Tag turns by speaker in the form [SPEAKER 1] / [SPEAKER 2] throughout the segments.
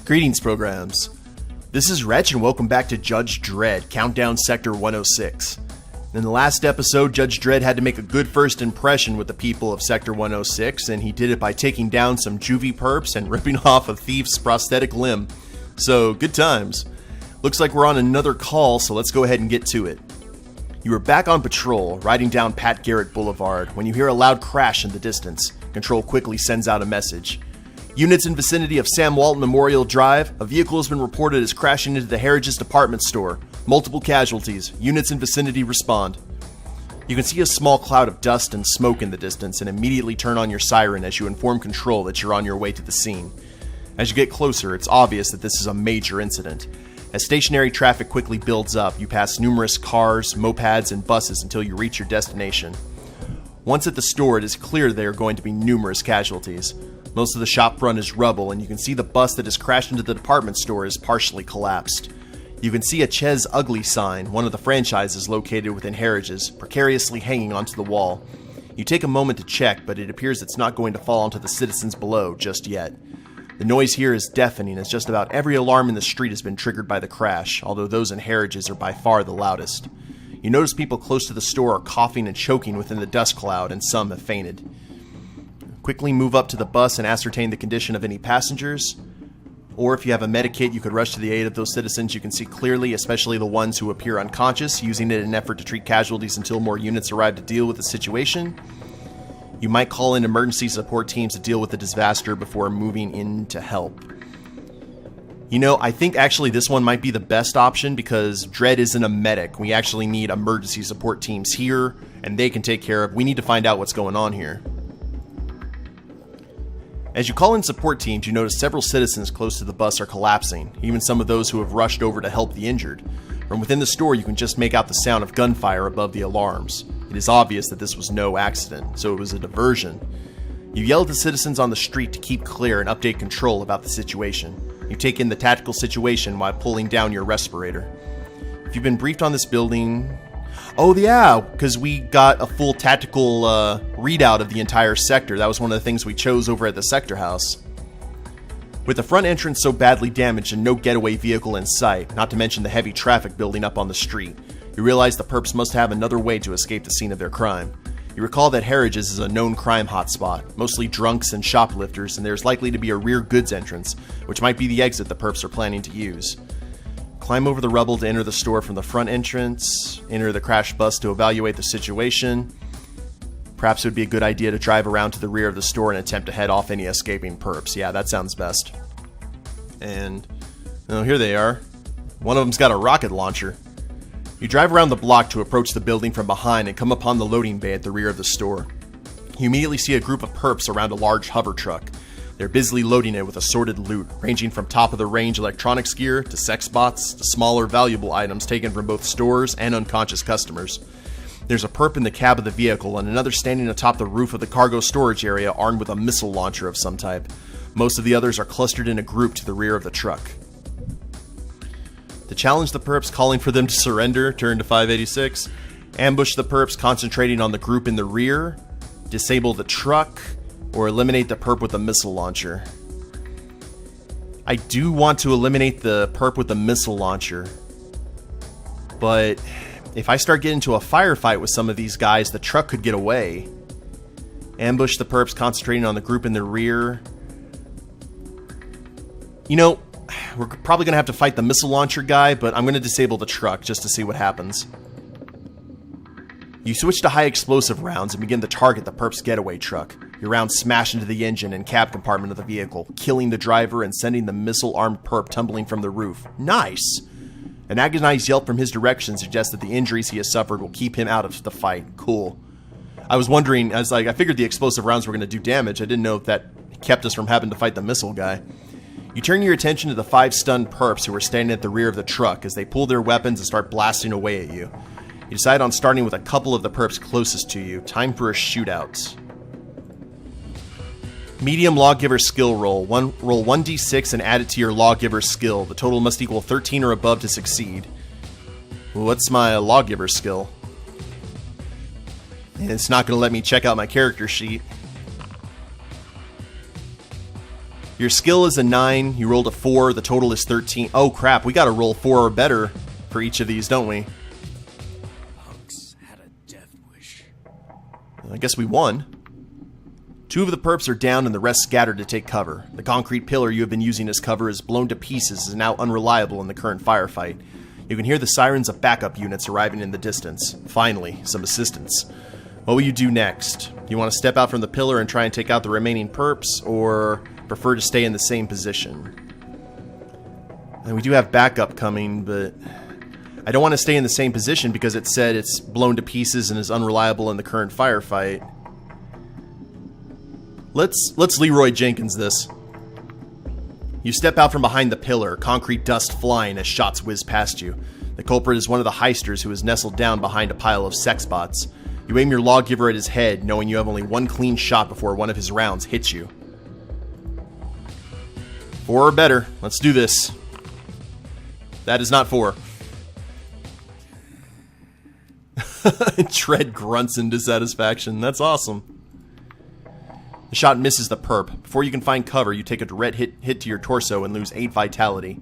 [SPEAKER 1] Greetings, programs. This is Wretch, and welcome back to Judge Dredd, Countdown Sector 106. In the last episode, Judge Dredd had to make a good first impression with the people of Sector 106, and he did it by taking down some juvie perps and ripping off a thief's prosthetic limb. So, good times. Looks like we're on another call, so let's go ahead and get to it. You are back on patrol, riding down Pat Garrett Boulevard, when you hear a loud crash in the distance. Control quickly sends out a message. Units in vicinity of Sam Walton Memorial Drive, a vehicle has been reported as crashing into the Harridge's department store. Multiple casualties. Units in vicinity respond. You can see a small cloud of dust and smoke in the distance and immediately turn on your siren as you inform Control that you're on your way to the scene. As you get closer, it's obvious that this is a major incident. As stationary traffic quickly builds up, you pass numerous cars, mopeds, and buses until you reach your destination. Once at the store, it is clear there are going to be numerous casualties. Most of the shop front is rubble, and you can see the bus that has crashed into the department store is partially collapsed. You can see a Ches Ugly sign, one of the franchises located within Harridge's, precariously hanging onto the wall. You take a moment to check, but it appears it's not going to fall onto the citizens below just yet. The noise here is deafening, as just about every alarm in the street has been triggered by the crash, although those in Harridge's are by far the loudest. You notice people close to the store are coughing and choking within the dust cloud, and some have fainted. Quickly move up to the bus and ascertain the condition of any passengers. Or if you have a medikit, you could rush to the aid of those citizens you can see clearly, especially the ones who appear unconscious, using it in an effort to treat casualties until more units arrive to deal with the situation. You might call in emergency support teams to deal with the disaster before moving in to help. You know, I think actually this one might be the best option because Dredd isn't a medic. We actually need emergency support teams here, and they can take care of. We need to find out what's going on here. As you call in support teams, you notice several citizens close to the bus are collapsing, even some of those who have rushed over to help the injured. From within the store, you can just make out the sound of gunfire above the alarms. It is obvious that this was no accident, so it was a diversion. You yell at the citizens on the street to keep clear and update Control about the situation. You take in the tactical situation while pulling down your respirator. If you've been briefed on this building... Oh yeah, because we got a full tactical readout of the entire sector. That was one of the things we chose over at the sector house. With the front entrance so badly damaged and no getaway vehicle in sight, not to mention the heavy traffic building up on the street, you realize the perps must have another way to escape the scene of their crime. You recall that Harridge's is a known crime hotspot, mostly drunks and shoplifters, and there's likely to be a rear goods entrance, which might be the exit the perps are planning to use. Climb over the rubble to enter the store from the front entrance, enter the crashed bus to evaluate the situation. Perhaps it would be a good idea to drive around to the rear of the store and attempt to head off any escaping perps. Yeah, that sounds best. And, oh, here they are. One of them's got a rocket launcher. You drive around the block to approach the building from behind and come upon the loading bay at the rear of the store. You immediately see a group of perps around a large hover truck. They're busily loading it with assorted loot, ranging from top-of-the-range electronics gear to sex bots to smaller valuable items taken from both stores and unconscious customers. There's a perp in the cab of the vehicle and another standing atop the roof of the cargo storage area armed with a missile launcher of some type. Most of the others are clustered in a group to the rear of the truck. To challenge the perps calling for them to surrender, turn to 586, ambush the perps concentrating on the group in the rear, disable the truck, or eliminate the perp with a missile launcher. I do want to eliminate the perp with the missile launcher, but if I start getting into a firefight with some of these guys, the truck could get away. Ambush the perps concentrating on the group in the rear. You know, we're probably going to have to fight the missile launcher guy, but I'm going to disable the truck just to see what happens. You switch to high explosive rounds and begin to target the perp's getaway truck. Your rounds smash into the engine and cab compartment of the vehicle, killing the driver and sending the missile-armed perp tumbling from the roof. Nice! An agonized yelp from his direction suggests that the injuries he has suffered will keep him out of the fight. Cool. I was wondering, I figured the explosive rounds were going to do damage. I didn't know if that kept us from having to fight the missile guy. You turn your attention to the 5 stunned perps who are standing at the rear of the truck as they pull their weapons and start blasting away at you. You decide on starting with a couple of the perps closest to you. Time for a shootout. Medium Lawgiver skill roll. Roll 1d6 and add it to your Lawgiver skill. The total must equal 13 or above to succeed. What's my Lawgiver skill? And it's not going to let me check out my character sheet. Your skill is a 9. You rolled a 4. The total is 13. Oh, crap. We got to roll 4 or better for each of these, don't we?
[SPEAKER 2] Punks had a death wish.
[SPEAKER 1] I guess we won. 2 of the perps are down and the rest scattered to take cover. The concrete pillar you have been using as cover is blown to pieces and is now unreliable in the current firefight. You can hear the sirens of backup units arriving in the distance. Finally, some assistance. What will you do next? Do you want to step out from the pillar and try and take out the remaining perps, or prefer to stay in the same position? And we do have backup coming, but I don't want to stay in the same position because it said it's blown to pieces and is unreliable in the current firefight. Let's Leroy Jenkins this. You step out from behind the pillar, concrete dust flying as shots whiz past you. The culprit is one of the heisters who is nestled down behind a pile of sex bots. You aim your lawgiver at his head, knowing you have only one clean shot before one of his rounds hits you. 4 or better. Let's do this. That is not 4. Dredd grunts in dissatisfaction. That's awesome. The shot misses the perp. Before you can find cover, you take a direct hit to your torso and lose 8 vitality.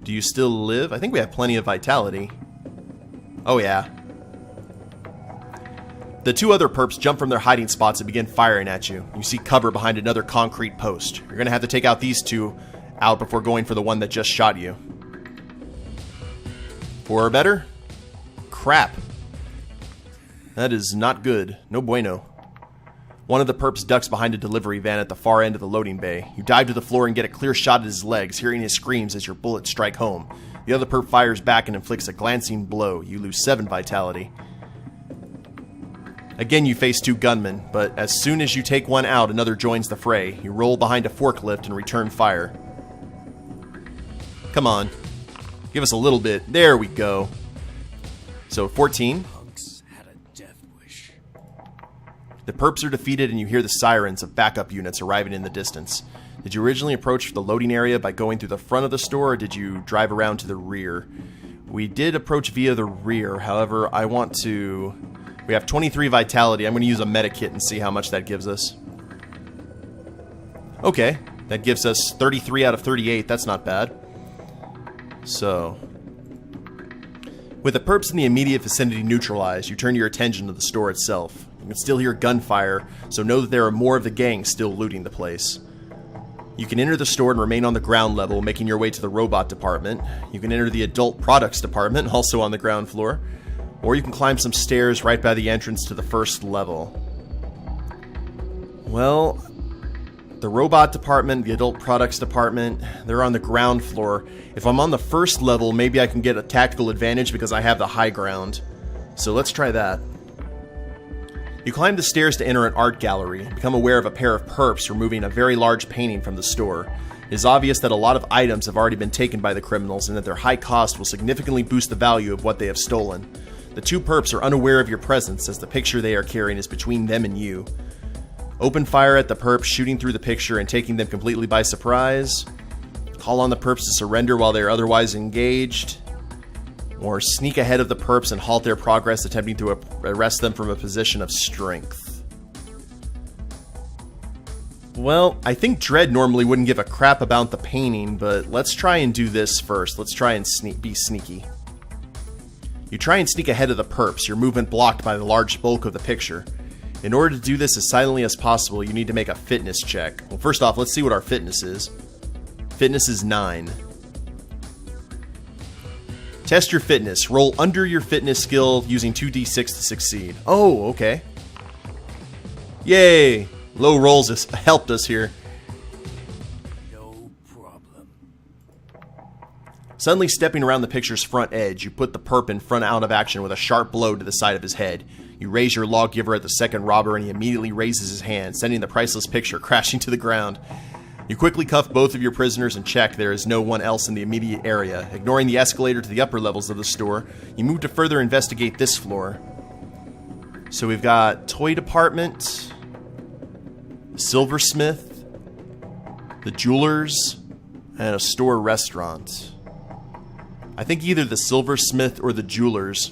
[SPEAKER 1] Do you still live? I think we have plenty of vitality. Oh yeah. The 2 other perps jump from their hiding spots and begin firing at you. You see cover behind another concrete post. You're going to have to take out these 2 out before going for the one that just shot you. 4 or better? Crap. That is not good. No bueno. One of the perps ducks behind a delivery van at the far end of the loading bay. You dive to the floor and get a clear shot at his legs, hearing his screams as your bullets strike home. The other perp fires back and inflicts a glancing blow. You lose 7 vitality. Again, you face 2 gunmen, but as soon as you take one out, another joins the fray. You roll behind a forklift and return fire. Come on. Give us a little bit. There we go. So, 14. The perps are defeated and you hear the sirens of backup units arriving in the distance. Did you originally approach the loading area by going through the front of the store, or did you drive around to the rear? We did approach via the rear, however, I want to... We have 23 vitality. I'm going to use a medikit and see how much that gives us. Okay, that gives us 33 out of 38. That's not bad. So... With the perps in the immediate vicinity neutralized, you turn your attention to the store itself. You can still hear gunfire, so know that there are more of the gang still looting the place. You can enter the store and remain on the ground level, making your way to the robot department. You can enter the adult products department, also on the ground floor. Or you can climb some stairs right by the entrance to the first level. Well, the robot department, the adult products department, they're on the ground floor. If I'm on the first level, maybe I can get a tactical advantage because I have the high ground. So let's try that. You climb the stairs to enter an art gallery and become aware of a pair of perps removing a very large painting from the store. It is obvious that a lot of items have already been taken by the criminals and that their high cost will significantly boost the value of what they have stolen. The 2 perps are unaware of your presence as the picture they are carrying is between them and you. Open fire at the perps, shooting through the picture and taking them completely by surprise. Call on the perps to surrender while they are otherwise engaged. Or sneak ahead of the perps and halt their progress, attempting to arrest them from a position of strength. Well, I think Dredd normally wouldn't give a crap about the painting, but let's try and do this first. Let's try and be sneaky. You try and sneak ahead of the perps, your movement blocked by the large bulk of the picture. In order to do this as silently as possible, you need to make a fitness check. Well, first off, let's see what our fitness is. Fitness is 9. Test your fitness. Roll under your fitness skill using 2d6 to succeed. Oh, okay. Yay! Low rolls has helped us here.
[SPEAKER 2] No problem.
[SPEAKER 1] Suddenly stepping around the picture's front edge, you put the perp in front out of action with a sharp blow to the side of his head. You raise your lawgiver at the second robber and he immediately raises his hand, sending the priceless picture crashing to the ground. You quickly cuff both of your prisoners and check there is no one else in the immediate area. Ignoring the escalator to the upper levels of the store, you move to further investigate this floor. So we've got toy department, silversmith, the jewelers, and a store restaurant. I think either the silversmith or the jewelers.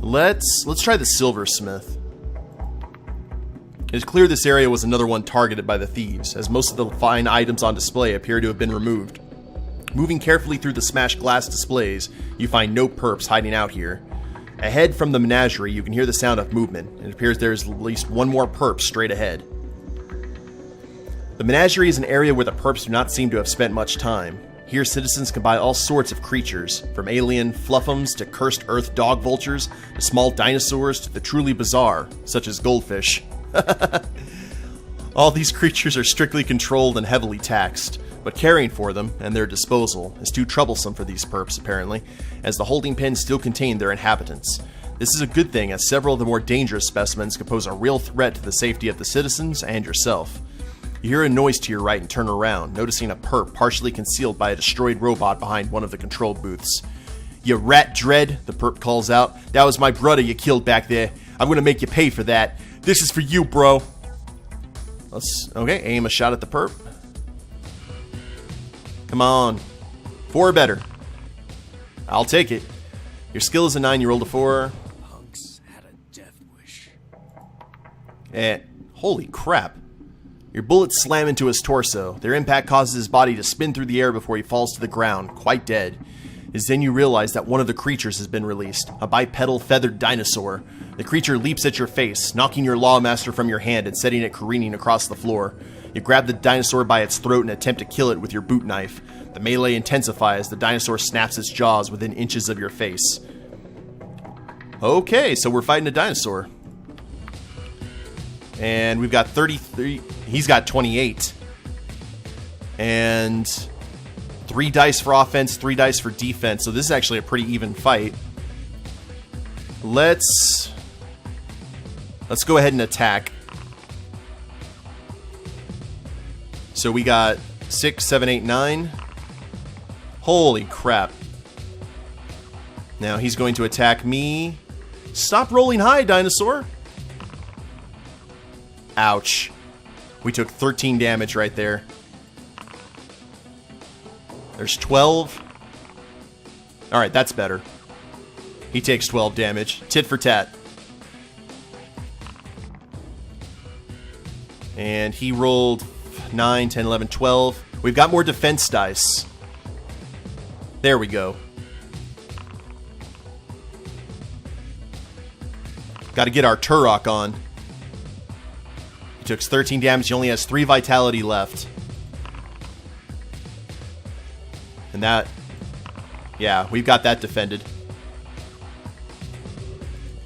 [SPEAKER 1] Let's try the silversmith. It is clear this area was another one targeted by the thieves, as most of the fine items on display appear to have been removed. Moving carefully through the smashed glass displays, you find no perps hiding out here. Ahead from the menagerie, you can hear the sound of movement. It appears there is at least one more perp straight ahead. The menagerie is an area where the perps do not seem to have spent much time. Here, citizens can buy all sorts of creatures, from alien fluffums to cursed earth dog vultures, to small dinosaurs to the truly bizarre, such as goldfish. All these creatures are strictly controlled and heavily taxed, but caring for them and their disposal is too troublesome for these perps, apparently, as the holding pens still contain their inhabitants. This is a good thing, as several of the more dangerous specimens could pose a real threat to the safety of the citizens and yourself. You hear a noise to your right and turn around, noticing a perp partially concealed by a destroyed robot behind one of the control booths. "You rat dread," the perp calls out. "That was my brother you killed back there. I'm gonna make you pay for that. This is for you, bro." Okay, aim a shot at the perp. Come on. 4 or better. I'll take it. Your skill is a 9, you rolled a 4.
[SPEAKER 2] Punks had a death wish.
[SPEAKER 1] Holy crap. Your bullets slam into his torso. Their impact causes his body to spin through the air before he falls to the ground, quite dead. It is then you realize that one of the creatures has been released, a bipedal feathered dinosaur. The creature leaps at your face, knocking your Lawmaster from your hand and setting it careening across the floor. You grab the dinosaur by its throat and attempt to kill it with your boot knife. The melee intensifies as the dinosaur snaps its jaws within inches of your face. Okay, so we're fighting a dinosaur. And we've got 33. He's got 28. And 3 dice for offense, 3 dice for defense. So this is actually a pretty even fight. Let's go ahead and attack. So we got 6, 7, 8, 9. Holy crap. Now he's going to attack me. Stop rolling high, dinosaur. Ouch. We took 13 damage right there. There's 12. Alright, that's better. He takes 12 damage. Tit for tat. And he rolled 9, 10, 11, 12. We've got more defense dice. There we go. Got to get our Turok on. He took 13 damage. He only has 3 vitality left. And that... yeah, we've got that defended.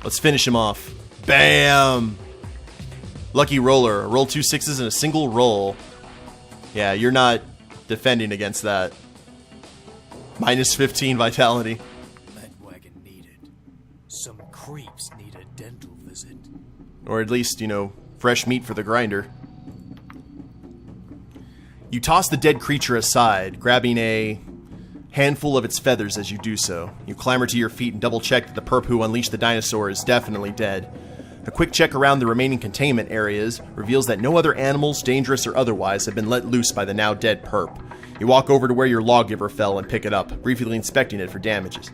[SPEAKER 1] Let's finish him off. Bam! Lucky roller. Roll 2 6s in a single roll. Yeah, you're not defending against that. Minus 15 vitality.
[SPEAKER 2] Lead wagon needed. Some creeps need a dental visit.
[SPEAKER 1] Or at least, you know, fresh meat for the grinder. You toss the dead creature aside, grabbing a handful of its feathers as you do so. You clamber to your feet and double check that the perp who unleashed the dinosaur is definitely dead. A quick check around the remaining containment areas reveals that no other animals, dangerous or otherwise, have been let loose by the now dead perp. You walk over to where your lawgiver fell and pick it up, briefly inspecting it for damages.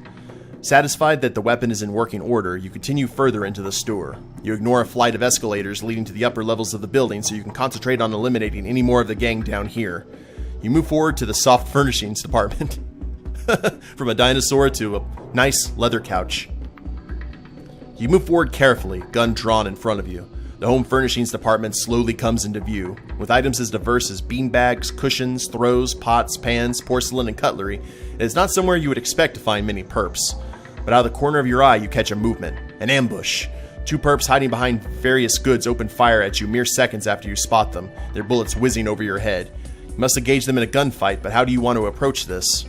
[SPEAKER 1] Satisfied that the weapon is in working order, you continue further into the store. You ignore a flight of escalators leading to the upper levels of the building so you can concentrate on eliminating any more of the gang down here. You move forward to the soft furnishings department. From a dinosaur to a nice leather couch. You move forward carefully, gun drawn in front of you. The home furnishings department slowly comes into view, with items as diverse as beanbags, cushions, throws, pots, pans, porcelain, and cutlery. It is not somewhere you would expect to find many perps. But out of the corner of your eye, you catch a movement. An ambush. 2 perps hiding behind various goods open fire at you mere seconds after you spot them, their bullets whizzing over your head. You must engage them in a gunfight, but how do you want to approach this?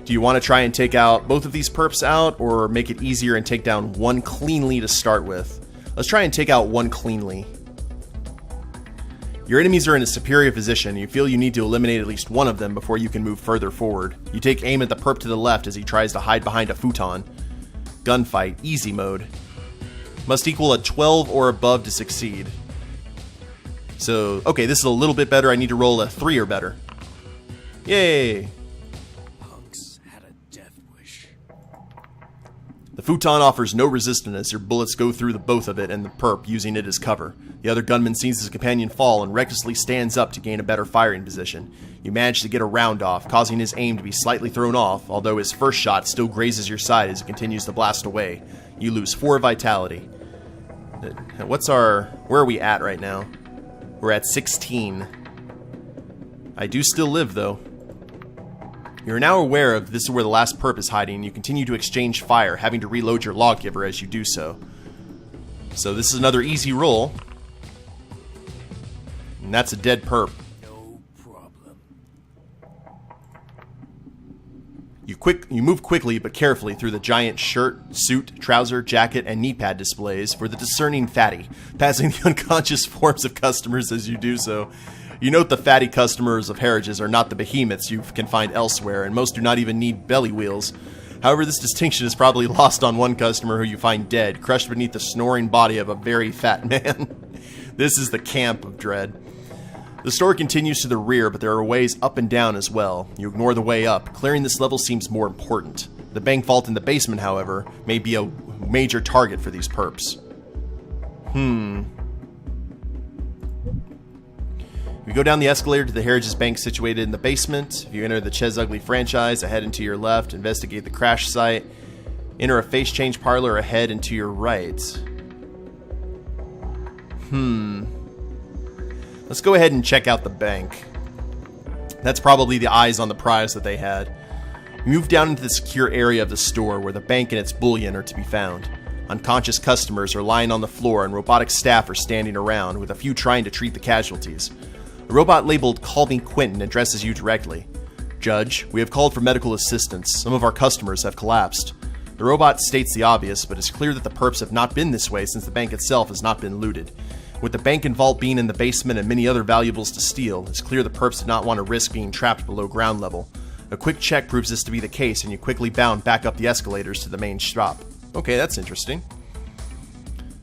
[SPEAKER 1] Do you want to try and take out both of these perps out, or make it easier and take down one cleanly to start with? Let's try and take out one cleanly. Your enemies are in a superior position, and you feel you need to eliminate at least one of them before you can move further forward. You take aim at the perp to the left as he tries to hide behind a futon. Gunfight, easy mode. Must equal a 12 or above to succeed. So, okay, this is a little bit better. I need to roll a 3 or better. Yay! The futon offers no resistance as your bullets go through the both of it and the perp, using it as cover. The other gunman sees his companion fall and recklessly stands up to gain a better firing position. You manage to get a round off, causing his aim to be slightly thrown off, although his first shot still grazes your side as it continues to blast away. You lose 4 vitality. Where are we at right now? We're at 16. I do still live, though. You're now aware of this is where the last perp is hiding, and you continue to exchange fire, having to reload your lawgiver as you do so. So this is another easy roll. And that's a dead perp.
[SPEAKER 2] No problem.
[SPEAKER 1] You move quickly but carefully through the giant shirt, suit, trouser, jacket, and knee pad displays for the discerning fatty, passing the unconscious forms of customers as you do so. You note the fatty customers of Harridge's are not the behemoths you can find elsewhere, and most do not even need belly wheels. However, this distinction is probably lost on one customer who you find dead, crushed beneath the snoring body of a very fat man. This is the camp of Dredd. The store continues to the rear, but there are ways up and down as well. You ignore the way up. Clearing this level seems more important. The bank vault in the basement, however, may be a major target for these perps. We go down the escalator to the Harridge's Bank situated in the basement. If you enter the Chez Ugly franchise, ahead and to your left, investigate the crash site. Enter a face change parlor ahead and to your right. Let's go ahead and check out the bank. That's probably the eyes on the prize that they had. You move down into the secure area of the store where the bank and its bullion are to be found. Unconscious customers are lying on the floor and robotic staff are standing around, with a few trying to treat the casualties. A robot labeled Call Me Quentin addresses you directly. Judge, we have called for medical assistance. Some of our customers have collapsed. The robot states the obvious, but it's clear that the perps have not been this way since the bank itself has not been looted. With the bank and vault being in the basement and many other valuables to steal, it's clear the perps did not want to risk being trapped below ground level. A quick check proves this to be the case, and you quickly bound back up the escalators to the main shop. Okay, that's interesting.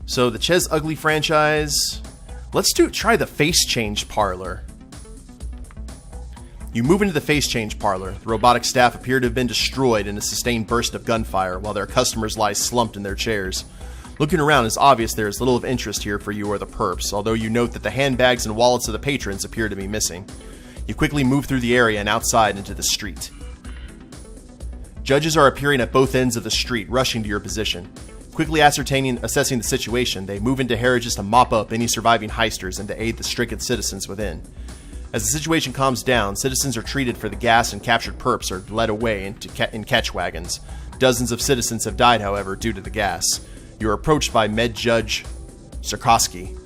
[SPEAKER 1] So the Chez Ugly franchise... Let's try the face change parlor. You move into the face change parlor. The robotic staff appear to have been destroyed in a sustained burst of gunfire, while their customers lie slumped in their chairs. Looking around, it's obvious there is little of interest here for you or the perps, although you note that the handbags and wallets of the patrons appear to be missing. You quickly move through the area and outside into the street. Judges are appearing at both ends of the street, rushing to your position. Quickly assessing the situation, they move into Harridge's to mop up any surviving heisters and to aid the stricken citizens within. As the situation calms down, citizens are treated for the gas and captured perps are led away in catch wagons. Dozens of citizens have died, however, due to the gas. You are approached by Med Judge Sarkowski.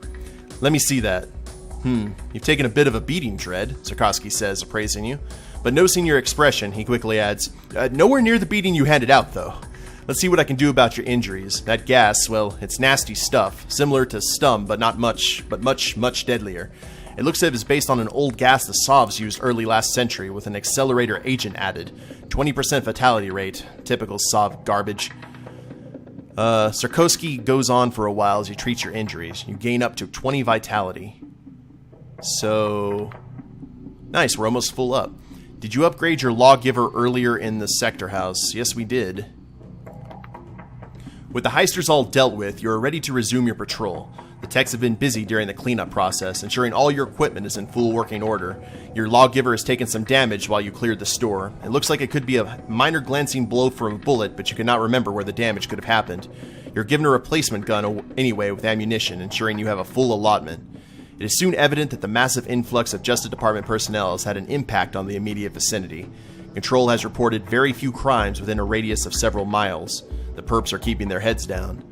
[SPEAKER 1] Let me see that. You've taken a bit of a beating, Dredd, Sarkowski says, appraising you. But noticing your expression, he quickly adds, nowhere near the beating you handed out, though. Let's see what I can do about your injuries. That gas, well, it's nasty stuff, similar to stum, but not much, much deadlier. It looks as if it's based on an old gas the Sovs used early last century with an accelerator agent added. 20% fatality rate. Typical Sov garbage. Sarkowski goes on for a while as you treat your injuries. You gain up to 20 vitality. So... Nice, we're almost full up. Did you upgrade your lawgiver earlier in the sector house? Yes, we did. With the heisters all dealt with, you are ready to resume your patrol. The techs have been busy during the cleanup process, ensuring all your equipment is in full working order. Your lawgiver has taken some damage while you cleared the store. It looks like it could be a minor glancing blow from a bullet, but you cannot remember where the damage could have happened. You're given a replacement gun anyway with ammunition, ensuring you have a full allotment. It is soon evident that the massive influx of Justice Department personnel has had an impact on the immediate vicinity. Control has reported very few crimes within a radius of several miles. The perps are keeping their heads down.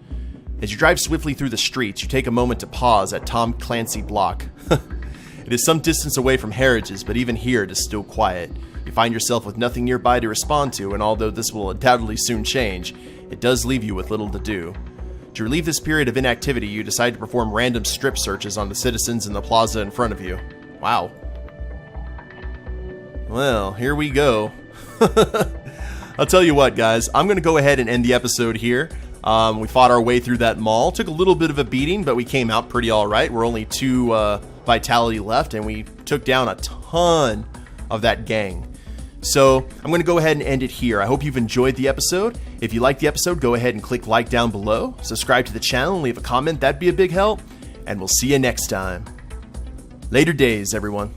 [SPEAKER 1] As you drive swiftly through the streets, you take a moment to pause at Tom Clancy Block. It is some distance away from Harridge's, but even here it is still quiet. You find yourself with nothing nearby to respond to, and although this will undoubtedly soon change, it does leave you with little to do. To relieve this period of inactivity, you decide to perform random strip searches on the citizens in the plaza in front of you. Wow. Well, here we go. I'll tell you what, guys. I'm going to go ahead and end the episode here. We fought our way through that mall. Took a little bit of a beating, but we came out pretty alright. We're only 2 vitality left, and we took down a ton of that gang. So I'm going to go ahead and end it here. I hope you've enjoyed the episode. If you liked the episode, go ahead and click like down below. Subscribe to the channel and leave a comment. That'd be a big help. And we'll see you next time. Later days, everyone.